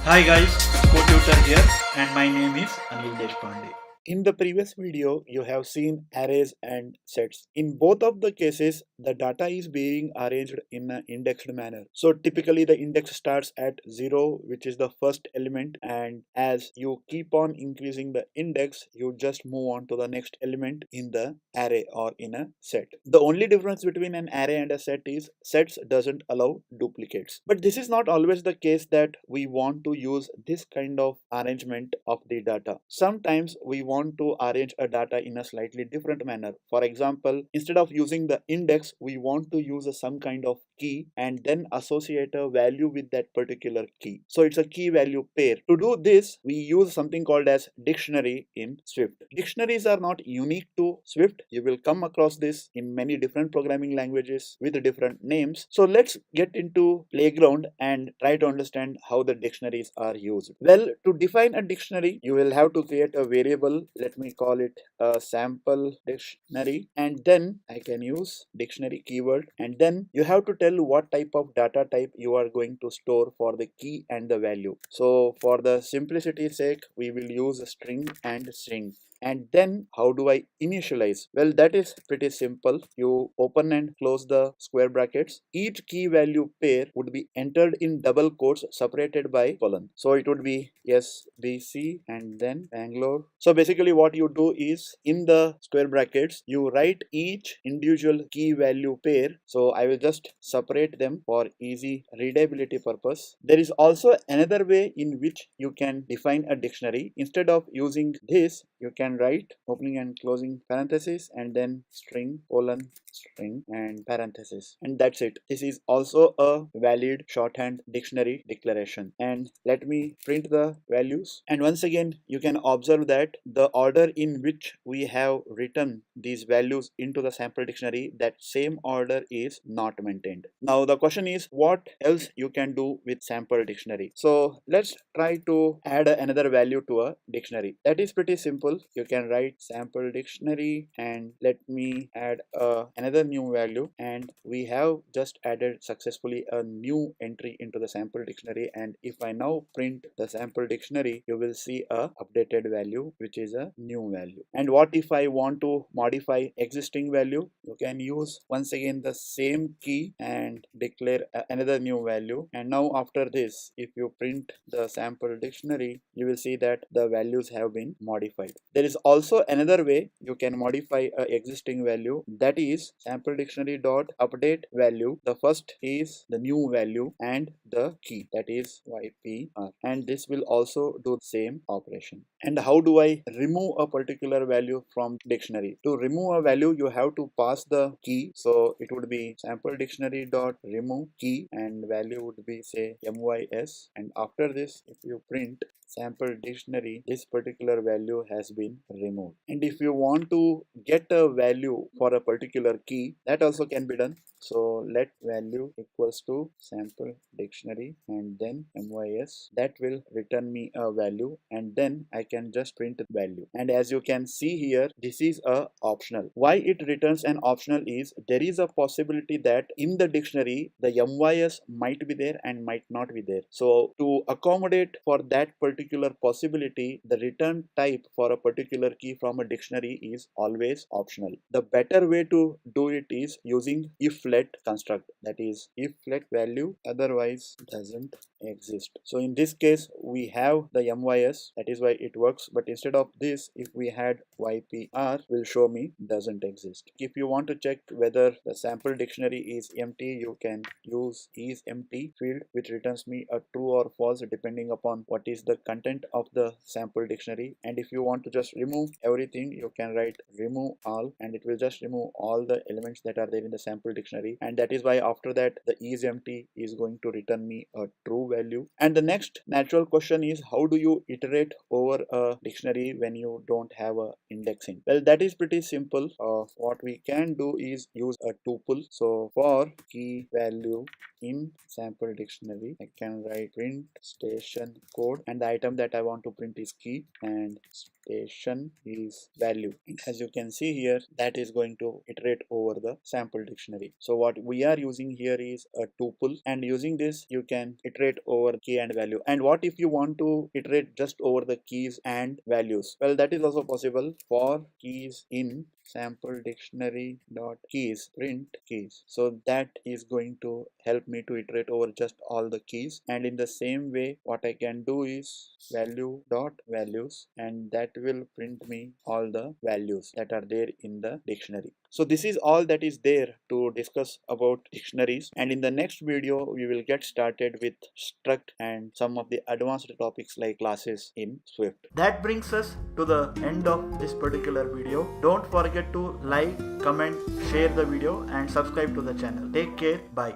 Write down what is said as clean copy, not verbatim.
Hi guys, CodeTutor here and my name is Anil Deshpande. In the previous video, you have seen arrays and sets. In both of the cases, the data is being arranged in an indexed manner. So typically the index starts at 0, which is the first element, and as you keep on increasing the index, you just move on to the next element in the array or in a set. The only difference between an array and a set is sets doesn't allow duplicates. But this is not always the case that we want to use this kind of arrangement of the data. Sometimes we want to arrange a data in a slightly different manner. For example, instead of using the index, we want to use some kind of key and then associate a value with that particular key. So it's a key value pair. To do this, we use something called as dictionary in Swift. Dictionaries are not unique to Swift. You will come across this in many different programming languages with different names. So let's get into playground and try to understand how the dictionaries are used. Well, to define a dictionary, you will have to create a variable. Let me call it a sample dictionary, and then I can use dictionary keyword, and then you have to tell what type of data type you are going to store for the key and the value. So for the simplicity's sake, we will use a string and string. And then how do I initialize? Well, that is pretty simple. You open and close the square brackets. Each key value pair would be entered in double quotes separated by colon. So it would be SBC and then Bangalore. So basically what you do is in the square brackets, you write each individual key value pair. So I will just separate them for easy readability purpose. There is also another way in which you can define a dictionary. Instead of using this, you can write opening and closing parenthesis and then string colon string and parenthesis, and that's it. This is also a valid shorthand dictionary declaration. And let me print the values, and once again you can observe that the order in which we have written these values into the sample dictionary, that same order is not maintained. Now the question is, what else you can do with sample dictionary? So let's try to add another value to a dictionary. That is pretty simple. You can write sample dictionary and let me add another new value, and we have just added successfully a new entry into the sample dictionary. And if I now print the sample dictionary, you will see a updated value, which is a new value. And what if I want to modify existing value? You can use once again the same key and declare another new value. And now after this, if you print the sample dictionary, you will see that the values have been modified. There is also another way you can modify a existing value, that is sample dictionary dot update value. The first is the new value and the key, that is YPR, and this will also do the same operation. And how do I remove a particular value from dictionary? To remove a value, you have to pass the key. So it would be sample dictionary dot remove key and value would be say MYS, and after this if you print sample dictionary, this particular value has been removed. And if you want to get a value for a particular key, that also can be done. So let value equals to sample dictionary and then MYS. That will return me a value, and then I can just print the value. And as you can see here, this is a optional. Why it returns an optional is there is a possibility that in the dictionary the MYS might be there and might not be there. So to accommodate for that particular possibility, the return type for a particular key from a dictionary is always optional. The better way to do it is using if let construct, that is if let value otherwise doesn't exist. So in this case we have the MYS, that is why it works, but instead of this, if we had YPR, will show me doesn't exist. If you want to check whether the sample dictionary is empty, you can use is empty field, which returns me a true or false depending upon what is the content of the sample dictionary. And if you want to just remove everything, you can write remove all, and it will just remove all the elements that are there in the sample dictionary. And that is why after that the is empty is going to return me a true value. And the next natural question is, how do you iterate over a dictionary when you don't have a indexing? Well, that is pretty simple. What we can do is use a tuple. So for key value in sample dictionary, I can write print station code, and the item that I want to print is key and station is value. As you can see here, that is going to iterate over the sample dictionary. So what we are using here is a tuple, and using this you can iterate over key and value. And what if you want to iterate just over the keys and values? Well, that is also possible. For keys in sample dictionary dot keys print keys, so that is going to help me to iterate over just all the keys. And in the same way, what I can do is value dot values, and that will print me all the values that are there in the dictionary. So this is all that is there to discuss about dictionaries, and in the next video we will get started with struct and some of the advanced topics like classes in Swift. That brings us to the end of this particular video. Don't forget to like, comment, share the video and subscribe to the channel. Take care. Bye.